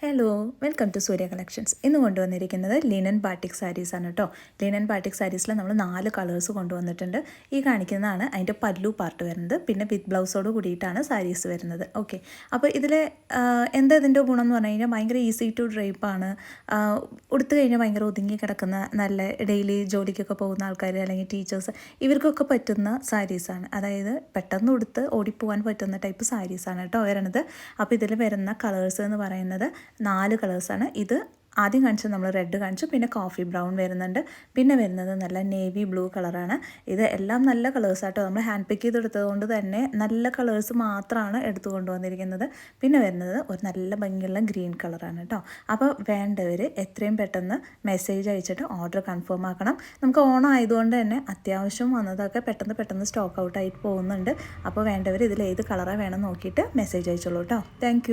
Hello, welcome to Surya collections. ഇന്ന് കൊണ്ടുവന്നിരിക്കുന്നത് linen batik സാരീസാണ് കേട്ടോ. ലിനൻ ബാട്ടിക് സാരീസിൽ നമ്മൾ 4 കളേഴ്സ് കൊണ്ടുവന്നിട്ടുണ്ട്. ഈ കാണിക്കുന്നതാണ് അതിൻ്റെ പല്ലു പാർട്ട് വരുന്നത്. പിന്നെ വിത്ത് ബ്ലൗസോട് കൂടിയിട്ടാണ് സാരീസ് വരുന്നത്. ഓക്കെ, അപ്പോൾ ഇതിൽ എന്താ ഇതിൻ്റെ ഗുണം എന്ന് പറഞ്ഞു കഴിഞ്ഞാൽ ഭയങ്കര ഈസി ടു ഡ്രൈപ്പാണ്. ഉടുത്തു കഴിഞ്ഞാൽ ഭയങ്കര ഒതുങ്ങി കിടക്കുന്ന, നല്ല ഡെയിലി ജോലിക്കൊക്കെ പോകുന്ന ആൾക്കാർ അല്ലെങ്കിൽ ടീച്ചേഴ്സ് ഇവർക്കൊക്കെ പറ്റുന്ന സാരീസാണ്. അതായത് പെട്ടെന്ന് ഉടുത്ത് ഓടിപ്പോകാൻ പറ്റുന്ന ടൈപ്പ് സാരീസാണ് കേട്ടോ വരുന്നത്. അപ്പോൾ ഇതിൽ വരുന്ന കളേഴ്സ് എന്ന് പറയുന്നത് 4 കളേഴ്സാണ്. ഇത് ആദ്യം കാണിച്ചത് നമ്മൾ റെഡ് കാണിച്ചു, പിന്നെ കോഫി ബ്രൗൺ വരുന്നുണ്ട്, പിന്നെ വരുന്നത് നല്ല നേവി ബ്ലൂ കളറാണ്. ഇത് എല്ലാം നല്ല കളേഴ്സാട്ടോ. നമ്മൾ ഹാൻഡ് പിക്ക് ചെയ്തെടുത്തത് കൊണ്ട് തന്നെ നല്ല കളേഴ്സ് മാത്രമാണ് എടുത്തു കൊണ്ടുവന്നിരിക്കുന്നത്. പിന്നെ വരുന്നത് ഒരു നല്ല ഭംഗിയുള്ള ഗ്രീൻ കളറാണ് കേട്ടോ. അപ്പോൾ വേണ്ടവർ എത്രയും പെട്ടെന്ന് മെസ്സേജ് അയച്ചിട്ട് ഓർഡർ കൺഫേം ആക്കണം. നമുക്ക് ഓണം ആയതുകൊണ്ട് തന്നെ അത്യാവശ്യം വന്നതൊക്കെ പെട്ടെന്ന് സ്റ്റോക്ക് ഔട്ടായിട്ട് പോകുന്നുണ്ട്. അപ്പോൾ വേണ്ടവർ ഇതിൽ ഏത് കളറാണ് വേണം നോക്കിയിട്ട് മെസ്സേജ് അയച്ചോളൂ കേട്ടോ. താങ്ക്